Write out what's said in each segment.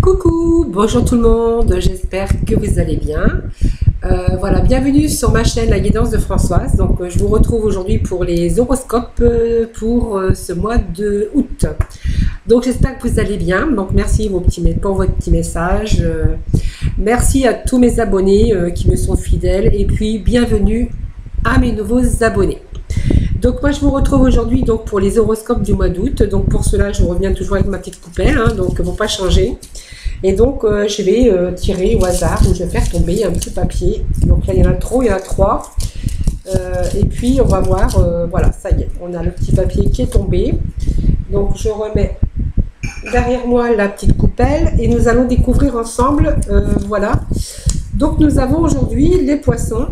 Coucou, bonjour tout le monde, j'espère que vous allez bien. Voilà, bienvenue sur ma chaîne La Guidance de Françoise. Donc, je vous retrouve aujourd'hui pour les horoscopes pour ce mois de août. Donc, j'espère que vous allez bien. Donc, merci pour votre petit message. Merci à tous mes abonnés qui me sont fidèles. Et puis, bienvenue à mes nouveaux abonnés. Donc moi je vous retrouve aujourd'hui donc pour les horoscopes du mois d'août. Donc pour cela je reviens toujours avec ma petite coupelle, donc ils ne vont pas changer. Et donc je vais tirer au hasard, ou je vais faire tomber un petit papier. Donc là il y en a trop, il y en a 3. Et puis on va voir, voilà, ça y est, on a le petit papier qui est tombé. Donc je remets derrière moi la petite coupelle et nous allons découvrir ensemble, voilà. Donc nous avons aujourd'hui les poissons.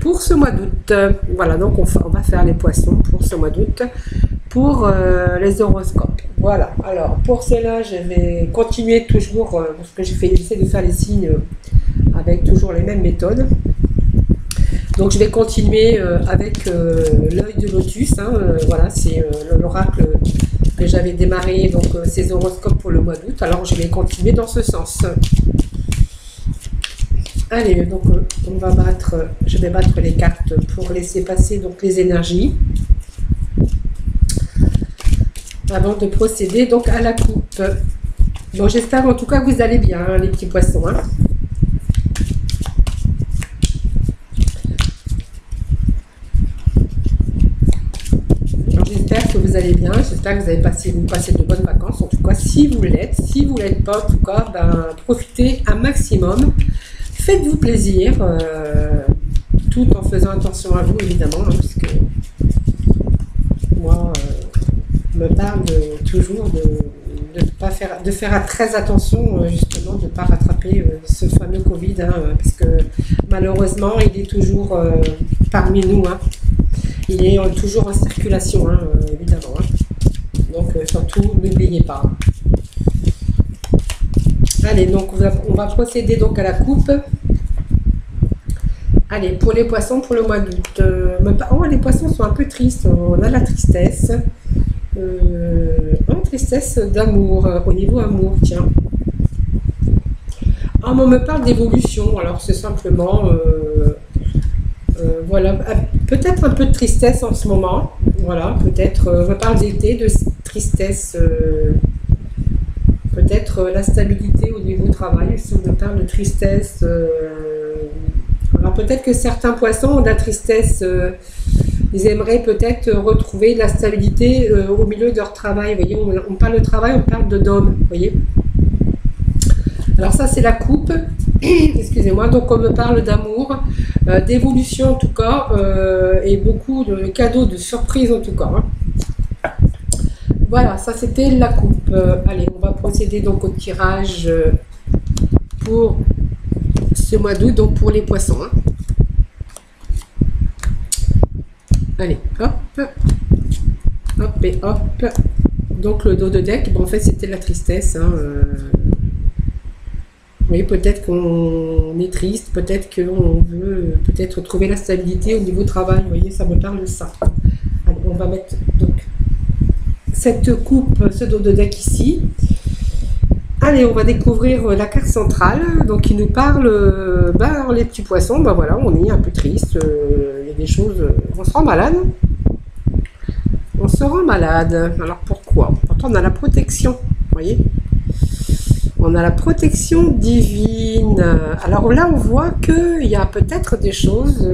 Pour ce mois d'août, voilà, donc on va faire les poissons pour ce mois d'août, pour les horoscopes. Voilà, alors pour cela, je vais continuer toujours, parce que j'essaie de faire les signes avec toujours les mêmes méthodes. Donc je vais continuer avec l'œil de lotus, voilà, c'est l'oracle que j'avais démarré, donc ces horoscopes pour le mois d'août. Alors je vais continuer dans ce sens. Allez, donc je vais battre les cartes pour laisser passer donc les énergies avant de procéder donc à la coupe. Bon, j'espère en tout cas que vous allez bien, les petits poissons. J'espère que vous allez bien, j'espère que vous avez passé de bonnes vacances. En tout cas, si vous l'êtes, si vous ne l'êtes pas, en tout cas, profitez un maximum. Faites-vous plaisir, tout en faisant attention à vous, évidemment, puisque moi, me parle toujours de faire très attention, justement, de ne pas rattraper ce fameux Covid, parce que malheureusement, il est toujours parmi nous, il est toujours en circulation, évidemment. Donc, surtout, n'oubliez pas. Allez, donc on va procéder donc à la coupe. Allez, pour les poissons, pour le mois d'août. Oh, les poissons sont un peu tristes. On a la tristesse. Tristesse d'amour, au niveau amour, tiens. On me parle d'évolution. Alors, c'est simplement... voilà, peut-être un peu de tristesse en ce moment. Voilà, peut-être... on me parle d'été, de tristesse... peut-être la stabilité au niveau travail, si on me parle de tristesse. Alors peut-être que certains poissons ont de la tristesse, ils aimeraient peut-être retrouver de la stabilité au milieu de leur travail. Vous voyez, on parle de travail, on parle de d'homme, vous voyez. Alors ça c'est la coupe, excusez-moi, donc on me parle d'amour, d'évolution en tout cas, et beaucoup de cadeaux, de surprises en tout cas. Voilà, ça c'était la coupe. Allez, on va procéder donc au tirage pour ce mois d'août, donc pour les poissons. Allez, hop, hop et hop. Donc le dos de deck, en fait c'était la tristesse. Oui, peut-être qu'on est triste, peut-être qu'on veut peut-être trouver la stabilité au niveau travail. Vous voyez, ça me parle de ça. Allez, on va mettre donc cette coupe, ce dos de deck ici. Allez, on va découvrir la carte centrale, donc qui nous parle, les petits poissons, voilà, on est un peu triste, il y a des choses, on se rend malade. On se rend malade, alors pourquoi? Pourtant on a la protection, vous voyez? On a la protection divine. Alors là, on voit qu'il y a peut-être des choses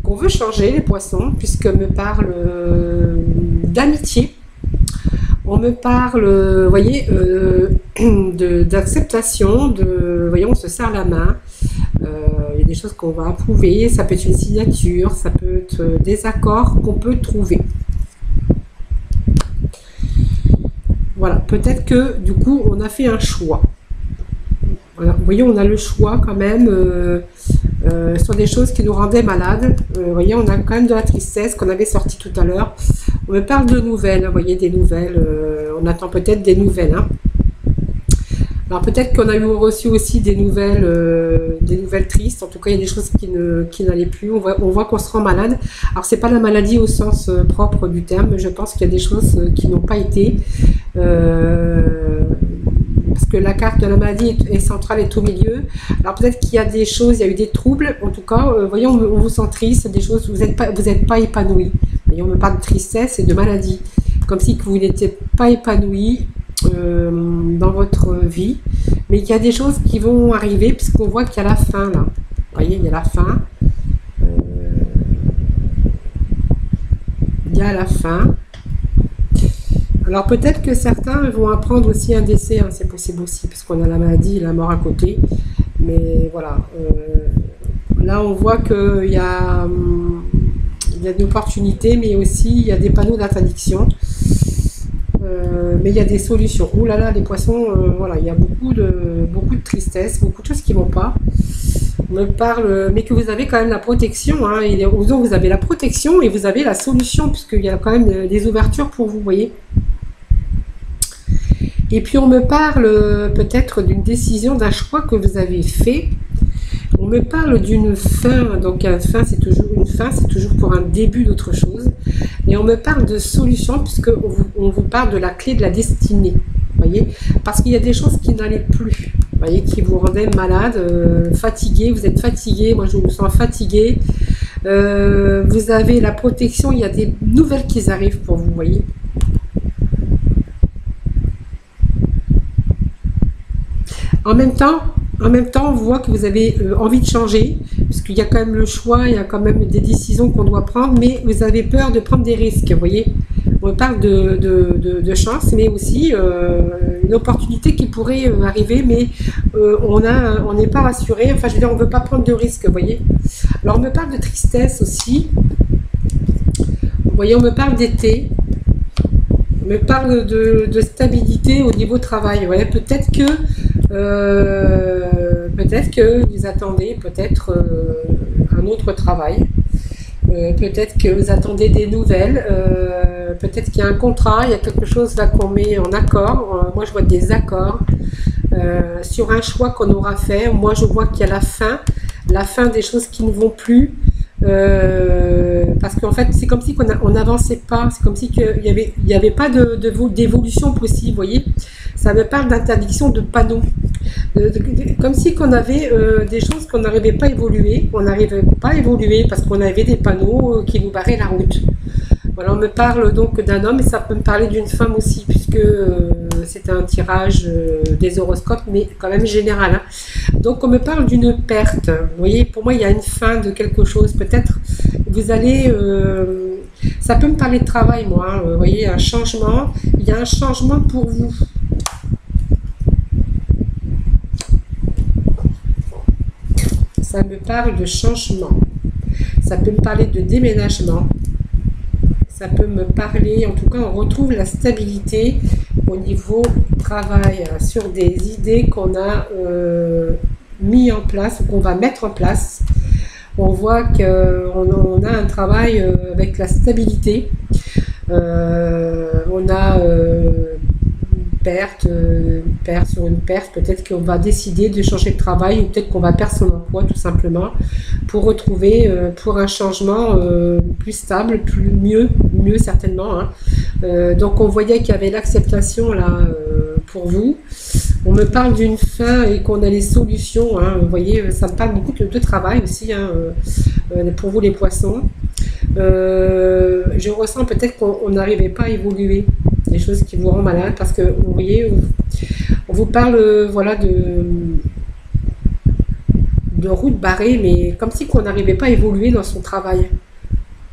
qu'on veut changer, les poissons, puisque me parle d'amitié. On me parle, vous voyez, d'acceptation, vous voyez, on se serre la main. Il y a des choses qu'on va approuver, ça peut être une signature, ça peut être des accords qu'on peut trouver. Voilà, peut-être que du coup, on a fait un choix. Voilà, vous voyez, on a le choix quand même sur des choses qui nous rendaient malades. Vous voyez, on a quand même de la tristesse qu'on avait sorti tout à l'heure. On me parle de nouvelles, vous voyez, des nouvelles. On attend peut-être des nouvelles. Alors peut-être qu'on a reçu aussi des nouvelles tristes. En tout cas, il y a des choses qui n'allaient plus. On voit qu'on se rend malade. Alors c'est pas la maladie au sens propre du terme. Je pense qu'il y a des choses qui n'ont pas été parce que la carte de la maladie est centrale, est au milieu. Alors peut-être qu'il y a des choses, il y a eu des troubles, en tout cas, voyez, on vous sent triste, des choses, vous n'êtes pas épanoui. Voyez, on me parle de tristesse et de maladie, comme si que vous n'étiez pas épanoui dans votre vie, mais il y a des choses qui vont arriver, puisqu'on voit qu'il y a la fin, là. Vous voyez, il y a la fin. Il y a la fin. Alors peut-être que certains vont apprendre aussi un décès, hein, c'est possible aussi, parce qu'on a la maladie et la mort à côté. Mais voilà, là on voit qu'il y a une opportunité, mais aussi il y a des panneaux d'interdiction. Mais il y a des solutions. Ouh là là, les poissons, voilà, il y a beaucoup de tristesse, beaucoup de choses qui ne vont pas. On me parle, mais que vous avez quand même la protection, hein, donc vous avez la protection et vous avez la solution, puisqu'il y a quand même des ouvertures pour vous, voyez. Et puis on me parle peut-être d'une décision, d'un choix que vous avez fait. On me parle d'une fin, donc une fin c'est toujours pour un début d'autre chose. Et on me parle de solution, puisqu'on vous parle de la clé de la destinée, voyez, parce qu'il y a des choses qui n'allaient plus, voyez, qui vous rendaient malade, fatigué, vous êtes fatigué, moi je vous sens fatigué. Vous avez la protection, il y a des nouvelles qui arrivent pour vous, voyez. En même temps, on voit que vous avez envie de changer, parce qu'il y a quand même le choix, il y a quand même des décisions qu'on doit prendre, mais vous avez peur de prendre des risques, vous voyez. On parle de chance, mais aussi une opportunité qui pourrait arriver, mais on n'est pas rassuré, enfin je veux dire, on ne veut pas prendre de risques, vous voyez. Alors on me parle de tristesse aussi, vous voyez, on me parle d'été, on me parle de stabilité au niveau travail, vous voyez, peut-être que vous attendez un autre travail, peut-être que vous attendez des nouvelles, peut-être qu'il y a un contrat, il y a quelque chose là qu'on met en accord, moi je vois des accords sur un choix qu'on aura fait, moi je vois qu'il y a la fin des choses qui ne vont plus, parce qu'en fait c'est comme si on n'avançait pas, c'est comme si il n'y avait pas d'évolution possible, vous voyez. Ça me parle d'interdiction de panneaux, comme si qu'on avait des choses qu'on n'arrivait pas à évoluer, parce qu'on avait des panneaux qui nous barraient la route. Voilà, on me parle donc d'un homme, et ça peut me parler d'une femme aussi, puisque c'est un tirage des horoscopes, mais quand même général, hein. Donc on me parle d'une perte, vous voyez, pour moi il y a une fin de quelque chose, peut-être vous allez, ça peut me parler de travail moi, hein, vous voyez, un changement, il y a un changement pour vous. Ça me parle de changement, ça peut me parler de déménagement, ça peut me parler, en tout cas on retrouve la stabilité au niveau travail, sur des idées qu'on a mis en place ou qu'on va mettre en place. On voit qu'on a un travail avec la stabilité, on a perte sur une perte, peut-être qu'on va décider de changer de travail ou peut-être qu'on va perdre son emploi tout simplement pour retrouver pour un changement plus stable, mieux certainement, hein. Donc on voyait qu'il y avait l'acceptation là pour vous. On me parle d'une fin et qu'on a les solutions, hein. Vous voyez, ça me parle beaucoup de travail aussi, hein, pour vous les poissons. Je ressens peut-être qu'on n'arrivait pas à évoluer, des choses qui vous rendent malade, parce que vous voyez, on vous parle voilà de route barrée, mais comme si qu'on n'arrivait pas à évoluer dans son travail.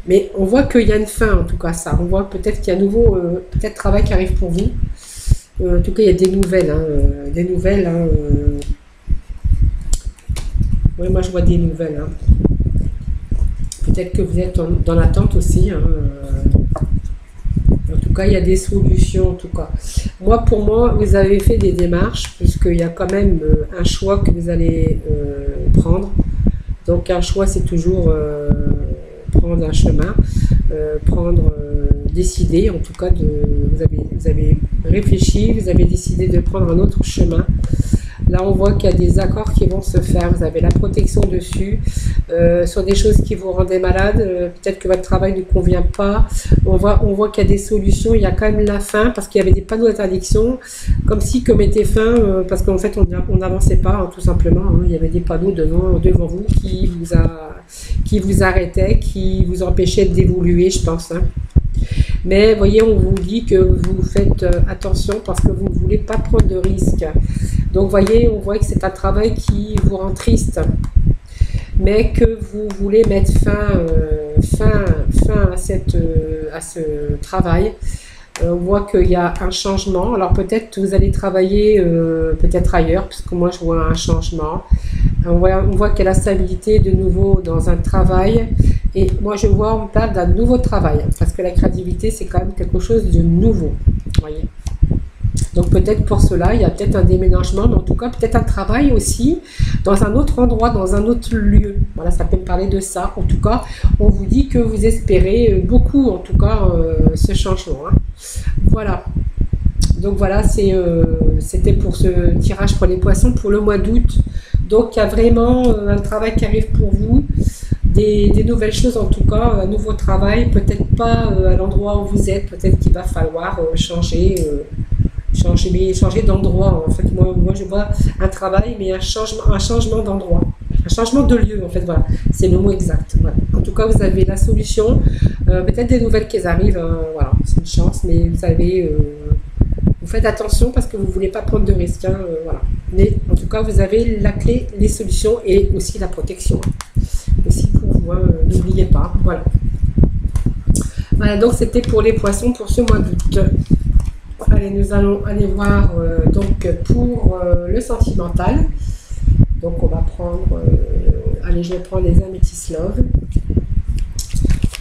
Mais on voit qu'il y a une fin, en tout cas ça. On voit peut-être qu'il y a un nouveau peut-être travail qui arrive pour vous. En tout cas, il y a des nouvelles, hein, hein. Oui, moi je vois des nouvelles, hein. Peut-être que vous êtes dans l'attente aussi, hein. En tout cas, il y a des solutions, en tout cas. Moi, pour moi, vous avez fait des démarches, puisqu'il y a quand même un choix que vous allez prendre. Donc, un choix, c'est toujours prendre un chemin, décider, en tout cas, vous avez réfléchi, vous avez décidé de prendre un autre chemin. Là, on voit qu'il y a des accords qui vont se faire. Vous avez la protection dessus. Sur des choses qui vous rendaient malade. Peut-être que votre travail ne convient pas. On voit qu'il y a des solutions. Il y a quand même la fin parce qu'il y avait des panneaux d'interdiction. Comme si que mettait fin, parce qu'en fait, on n'avançait pas, hein, tout simplement. Hein. Il y avait des panneaux devant vous qui vous arrêtaient, qui vous empêchaient d'évoluer, je pense. Hein. Mais voyez, on vous dit que vous faites attention parce que vous ne voulez pas prendre de risques. Donc voyez, on voit que c'est un travail qui vous rend triste, mais que vous voulez mettre fin à ce travail. On voit qu'il y a un changement. Alors peut-être que vous allez travailler peut-être ailleurs, puisque moi je vois un changement. On voit qu'il y a la stabilité de nouveau dans un travail. Et moi je vois, on parle d'un nouveau travail, parce que la créativité c'est quand même quelque chose de nouveau. Voyez. Donc peut-être pour cela, il y a peut-être un déménagement, mais en tout cas peut-être un travail aussi dans un autre endroit, dans un autre lieu. Voilà, ça peut me parler de ça. En tout cas, on vous dit que vous espérez beaucoup, en tout cas, ce changement. Hein. Voilà. Donc voilà, c'était pour ce tirage pour les poissons pour le mois d'août. Donc il y a vraiment un travail qui arrive pour vous. Des nouvelles choses en tout cas, un nouveau travail, peut-être pas à l'endroit où vous êtes, peut-être qu'il va falloir changer d'endroit. En fait, moi je vois un travail, mais un changement d'endroit, un changement de lieu en fait, voilà, c'est le mot exact. Voilà. En tout cas, vous avez la solution, peut-être des nouvelles qui arrivent, voilà, c'est une chance, mais vous savez, vous faites attention parce que vous ne voulez pas prendre de risques, hein, voilà. Mais en tout cas, vous avez la clé, les solutions et aussi la protection. Aussi pour vous, n'oubliez pas, voilà. Voilà, donc c'était pour les poissons pour ce mois d'août. Allez, nous allons aller voir donc pour le sentimental. Donc on va prendre, allez, je vais prendre les Amethyst Love.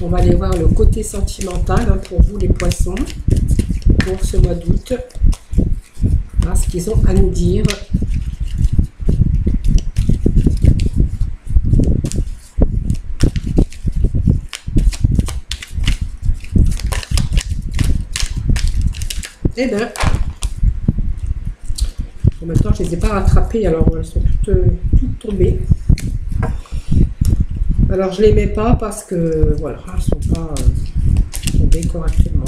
On va aller voir le côté sentimental hein, pour vous les poissons pour ce mois d'août. Voilà ce qu'ils ont à nous dire. Eh bien, en même temps, je ne les ai pas rattrapées, alors elles sont toutes tombées. Alors, je ne les mets pas parce que, voilà, elles ne sont pas tombées correctement.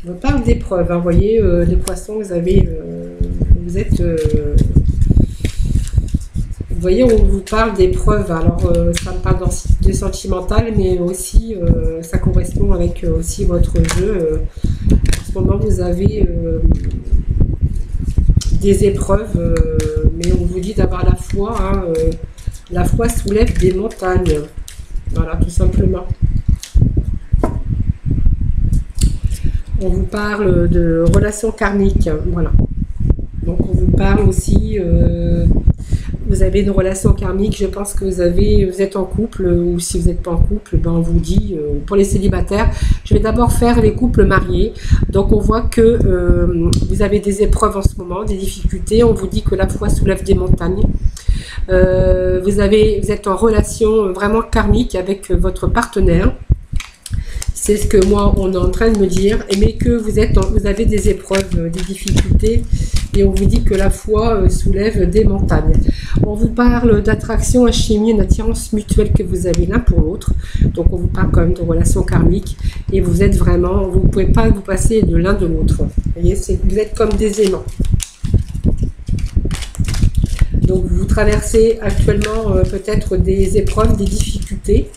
On parle d'épreuves, hein, vous voyez, les poissons, vous êtes... Vous voyez, on vous parle d'épreuves, alors ça me parle de sentimental, mais aussi ça correspond avec aussi votre jeu. En ce moment, vous avez des épreuves, mais on vous dit d'avoir la foi. Hein, la foi soulève des montagnes. Voilà, tout simplement. On vous parle de relations karmiques. Voilà. Donc, on vous parle aussi... vous avez une relation karmique, je pense que vous êtes en couple, ou si vous n'êtes pas en couple, ben on vous dit, pour les célibataires, je vais d'abord faire les couples mariés. Donc on voit que vous avez des épreuves en ce moment, des difficultés, on vous dit que la foi soulève des montagnes. Vous êtes en relation vraiment karmique avec votre partenaire. C'est ce que moi, on est en train de me dire, mais que vous avez des épreuves, des difficultés, et on vous dit que la foi soulève des montagnes. On vous parle d'attraction, alchimie, une attirance mutuelle que vous avez l'un pour l'autre. Donc on vous parle quand même de relations karmiques, et vous êtes vraiment, vous ne pouvez pas vous passer de l'un de l'autre. Vous voyez, vous êtes comme des aimants. Donc vous traversez actuellement peut-être des épreuves, des difficultés.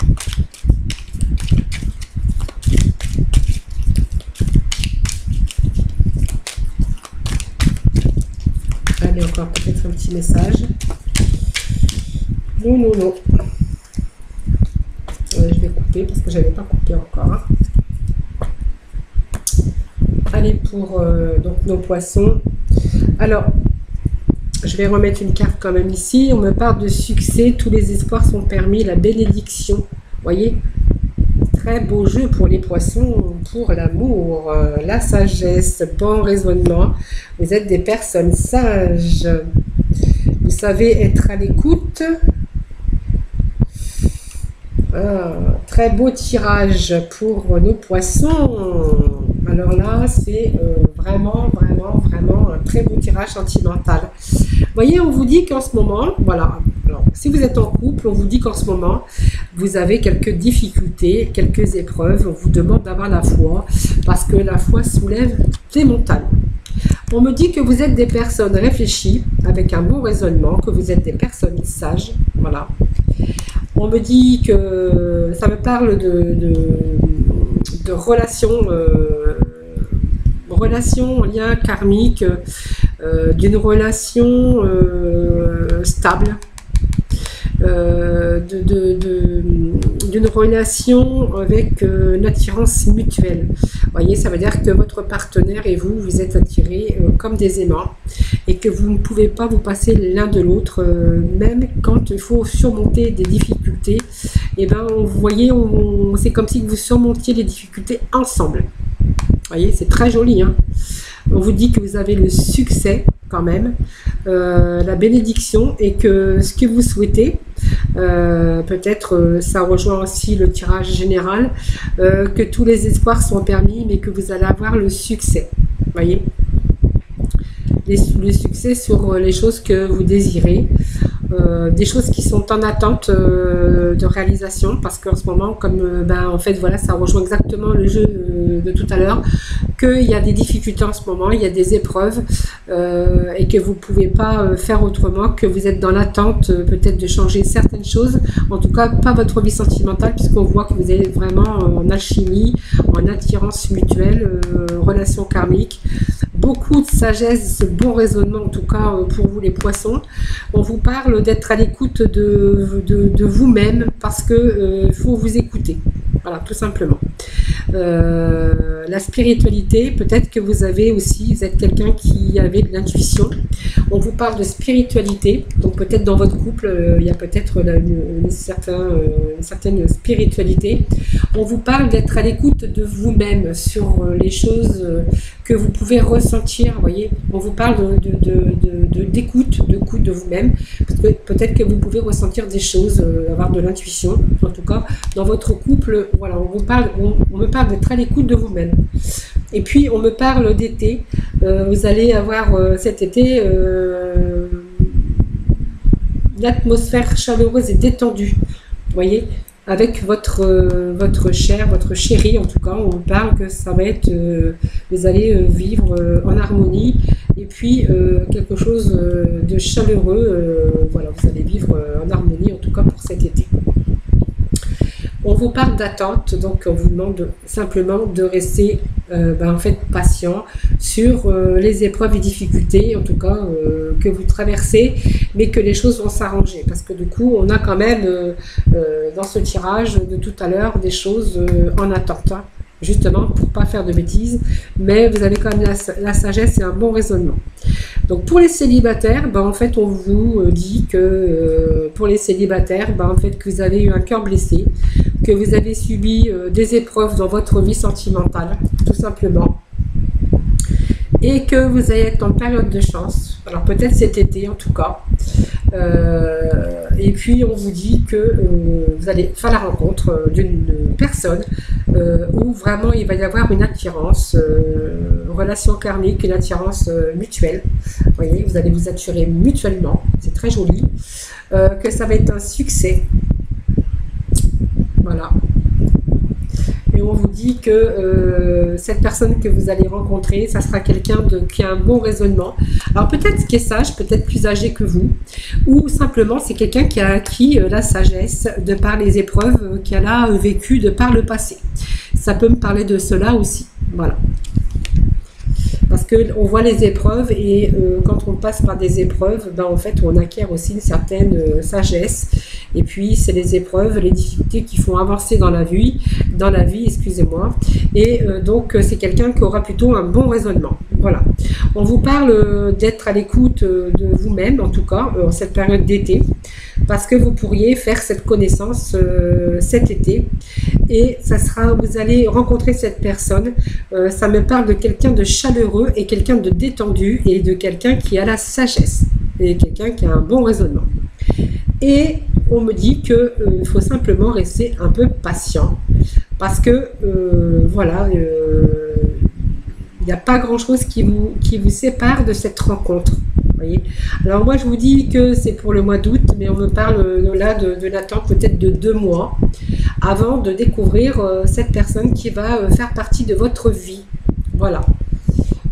Allez, encore peut-être un petit message. Non, non, non. Je vais couper parce que je n'avais pas coupé encore. Allez, pour donc nos poissons. Alors, je vais remettre une carte quand même ici. On me parle de succès. Tous les espoirs sont permis. La bénédiction. Voyez, très beau jeu pour les poissons, pour l'amour, la sagesse, bon raisonnement. Vous êtes des personnes sages. Vous savez être à l'écoute. Très beau tirage pour nos poissons. Alors là, c'est vraiment, vraiment, vraiment un très beau tirage sentimental. Vous voyez, on vous dit qu'en ce moment, voilà, alors, si vous êtes en couple, on vous dit qu'en ce moment, vous avez quelques difficultés, quelques épreuves. On vous demande d'avoir la foi, parce que la foi soulève des montagnes. On me dit que vous êtes des personnes réfléchies, avec un bon raisonnement, que vous êtes des personnes sages, voilà. On me dit que ça me parle de relations, relations, lien karmique, d'une relation stable, d'une relation avec une attirance mutuelle. Vous voyez, ça veut dire que votre partenaire et vous, vous êtes attirés comme des aimants et que vous ne pouvez pas vous passer l'un de l'autre, même quand il faut surmonter des difficultés. Et ben, vous voyez, c'est comme si vous surmontiez les difficultés ensemble. Vous voyez, c'est très joli, hein. On vous dit que vous avez le succès quand même, la bénédiction, et que ce que vous souhaitez, peut-être ça rejoint aussi le tirage général, que tous les espoirs sont permis, mais que vous allez avoir le succès. Vous voyez, le succès sur les choses que vous désirez. Des choses qui sont en attente de réalisation, parce qu'en ce moment, comme en fait voilà, ça rejoint exactement le jeu de tout à l'heure, qu'il y a des difficultés en ce moment, il y a des épreuves, et que vous ne pouvez pas faire autrement, que vous êtes dans l'attente peut-être de changer certaines choses, en tout cas pas votre vie sentimentale, puisqu'on voit que vous êtes vraiment en alchimie, en attirance mutuelle, relation karmique. Beaucoup de sagesse, bon raisonnement en tout cas pour vous les poissons. On vous parle d'être à l'écoute de vous-même, parce que faut vous écouter. Voilà, tout simplement. La spiritualité, peut-être que vous êtes quelqu'un qui avait de l'intuition. On vous parle de spiritualité, donc peut-être dans votre couple, il y a peut-être une certaine spiritualité. On vous parle d'être à l'écoute de vous-même sur les choses que vous pouvez ressentir, vous voyez. On vous parle d'écoute de vous-même, parce que peut-être que vous pouvez ressentir des choses, avoir de l'intuition, en tout cas, dans votre couple, voilà, on me parle d'être à l'écoute de vous-même. Et puis, on me parle d'été. Vous allez avoir cet été une atmosphère chaleureuse et détendue, vous voyez, avec votre cher, votre chéri, en tout cas. On vous parle que ça va être, vous allez vivre en harmonie, et puis quelque chose de chaleureux, voilà, vous allez vivre en harmonie, en tout cas pour cet été. On vous parle d'attente, donc on vous demande simplement de rester en fait patient sur les épreuves et difficultés, en tout cas que vous traversez, mais que les choses vont s'arranger, parce que du coup on a quand même dans ce tirage de tout à l'heure des choses en attente, hein, justement pour pas faire de bêtises, mais vous avez quand même la sagesse et un bon raisonnement. Donc pour les célibataires, en fait on vous dit que pour les célibataires, en fait que vous avez eu un cœur blessé, que vous avez subi des épreuves dans votre vie sentimentale, tout simplement, et que vous allez être en période de chance, alors peut-être cet été en tout cas, et puis on vous dit que vous allez faire la rencontre d'une personne où vraiment il va y avoir une attirance, relation karmique, une attirance mutuelle. Vous voyez, vous allez vous attirer mutuellement, c'est très joli, que ça va être un succès. Voilà. Et on vous dit que cette personne que vous allez rencontrer, ça sera quelqu'un qui a un bon raisonnement. Alors peut-être qui est sage, peut-être plus âgé que vous, ou simplement c'est quelqu'un qui a acquis la sagesse de par les épreuves qu'elle a vécues de par le passé. Ça peut me parler de cela aussi. Voilà. Parce qu'on voit les épreuves, et quand on passe par des épreuves, en fait on acquiert aussi une certaine sagesse. Et puis c'est les épreuves, les difficultés qui font avancer dans la vie, excusez-moi. Et donc c'est quelqu'un qui aura plutôt un bon raisonnement. Voilà. On vous parle d'être à l'écoute de vous-même, en tout cas en cette période d'été, parce que vous pourriez faire cette connaissance cet été, et ça sera, vous allez rencontrer cette personne. Ça me parle de quelqu'un de chaleureux et quelqu'un de détendu, et de quelqu'un qui a la sagesse et quelqu'un qui a un bon raisonnement. Et on me dit qu'il faut simplement rester un peu patient, parce que voilà, Il n'y a pas grand-chose qui vous sépare de cette rencontre. Voyez. Alors moi je vous dis que c'est pour le mois d'août, mais on me parle là de l'attente peut-être de 2 mois avant de découvrir cette personne qui va faire partie de votre vie. Voilà.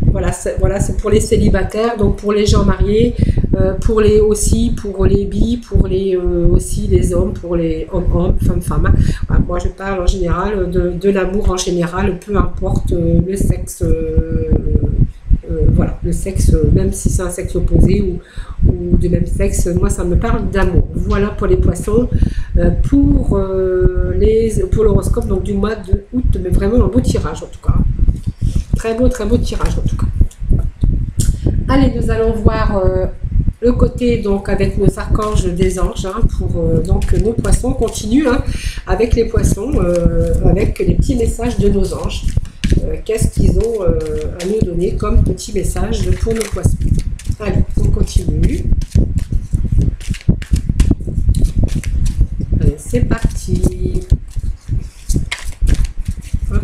Voilà, c'est pour les célibataires, donc pour les gens mariés, pour les bi, pour aussi les hommes, pour les hommes, femmes. Hein. Voilà, moi je parle en général de l'amour en général, peu importe le sexe. Voilà, le sexe, même si c'est un sexe opposé ou du même sexe, moi ça me parle d'amour. Voilà pour les poissons, pour l'horoscope donc du mois d'août, mais vraiment un beau tirage en tout cas. Très beau tirage en tout cas. Allez, nous allons voir le côté donc avec nos archanges des anges, hein, pour donc nos poissons. On continue hein, avec les poissons, avec les petits messages de nos anges. Qu'est-ce qu'ils ont à nous donner comme petit message pour nos poissons. Allez, on continue. Allez, c'est parti. Hop.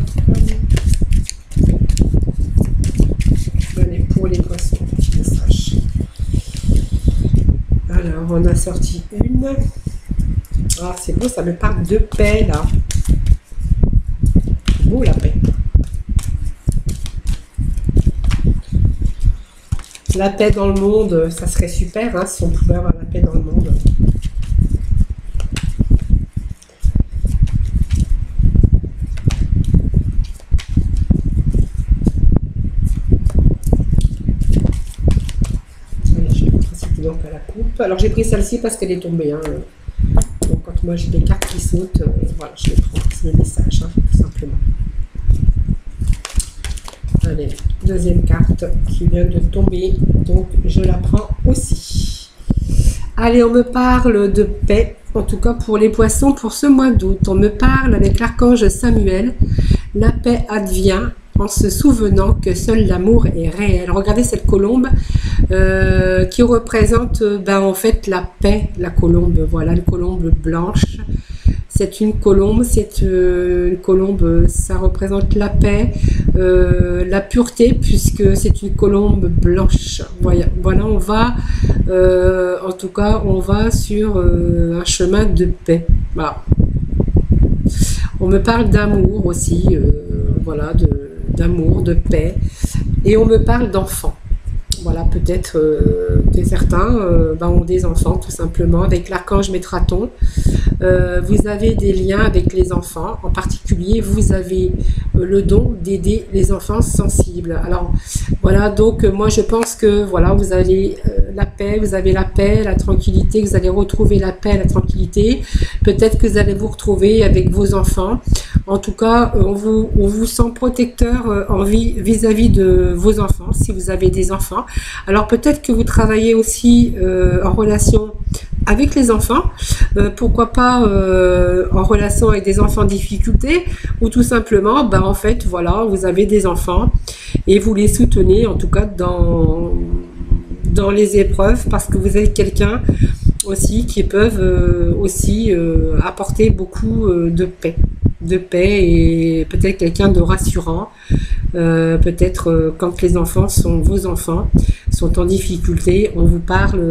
Allez, pour les poissons, petit message. Alors, on a sorti une. Ah, c'est beau, ça me parle de paix, là. Beau, la paix. La paix dans le monde, ça serait super hein, si on pouvait avoir la paix dans le monde. Allez, je vais passer donc à la coupe. Alors j'ai pris celle-ci parce qu'elle est tombée. Hein. Donc quand moi j'ai des cartes qui sautent, voilà, je les prends. C'est le message, hein, tout simplement. Allez, deuxième carte qui vient de tomber, donc je la prends aussi. Allez, on me parle de paix, en tout cas pour les poissons, pour ce mois d'août. On me parle avec l'archange Samuel. La paix advient en se souvenant que seul l'amour est réel. Regardez cette colombe qui représente en fait la paix, la colombe, voilà, une colombe blanche. C'est une colombe, ça représente la paix, la pureté, puisque c'est une colombe blanche. Voilà, on va, en tout cas, on va sur un chemin de paix. Voilà. On me parle d'amour aussi, voilà, d'amour, de paix, et on me parle d'enfants. Voilà, peut-être que certains ont des enfants tout simplement avec l'archange Métraton. Vous avez des liens avec les enfants, en particulier vous avez le don d'aider les enfants sensibles. Alors voilà, donc moi je pense que voilà, vous avez la paix, la tranquillité, vous allez retrouver la paix, la tranquillité. Peut-être que vous allez vous retrouver avec vos enfants. En tout cas, on vous sent protecteur vis-à-vis de vos enfants, si vous avez des enfants. Alors peut-être que vous travaillez aussi en relation avec les enfants, pourquoi pas en relation avec des enfants en difficulté, ou tout simplement, en fait, voilà, vous avez des enfants et vous les soutenez, en tout cas dans les épreuves, parce que vous êtes quelqu'un aussi qui peuvent aussi apporter beaucoup de paix et peut-être quelqu'un de rassurant, peut-être quand les enfants sont vos enfants, sont en difficulté, on vous parle,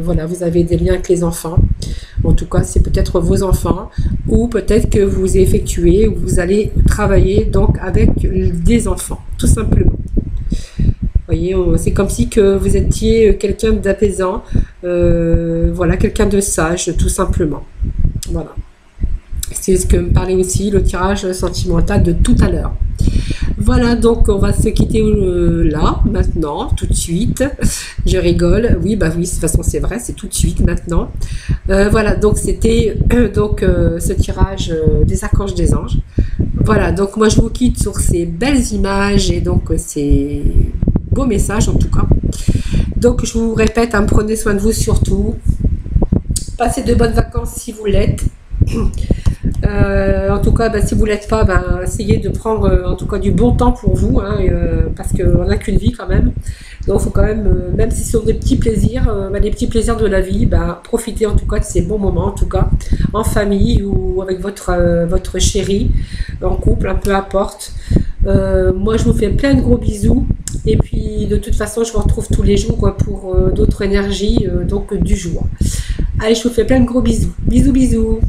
voilà, vous avez des liens avec les enfants, en tout cas c'est peut-être vos enfants, ou peut-être que vous effectuez, ou vous allez travailler donc avec des enfants, tout simplement. Vous voyez, c'est comme si que vous étiez quelqu'un d'apaisant, voilà, quelqu'un de sage, tout simplement. Voilà. C'est ce que me parlait aussi le tirage sentimental de tout à l'heure. Voilà, donc on va se quitter là, maintenant, tout de suite. Je rigole, oui, oui, de toute façon c'est vrai, c'est tout de suite maintenant. Voilà, donc c'était ce tirage des archanges des anges. Voilà, donc moi je vous quitte sur ces belles images et donc ces beaux messages en tout cas. Donc je vous répète, prenez soin de vous surtout. Passez de bonnes vacances si vous l'êtes. En tout cas, si vous ne l'êtes pas, essayez de prendre en tout cas du bon temps pour vous, hein, parce qu'on n'a qu'une vie quand même. Donc il faut quand même, même si ce sont des petits plaisirs, les petits plaisirs de la vie, profitez en tout cas de ces bons moments, en tout cas en famille ou avec votre chéri, en couple, peu importe. Moi, je vous fais plein de gros bisous. Et puis, de toute façon, je vous retrouve tous les jours pour d'autres énergies, donc du jour. Allez, je vous fais plein de gros bisous. Bisous, bisous.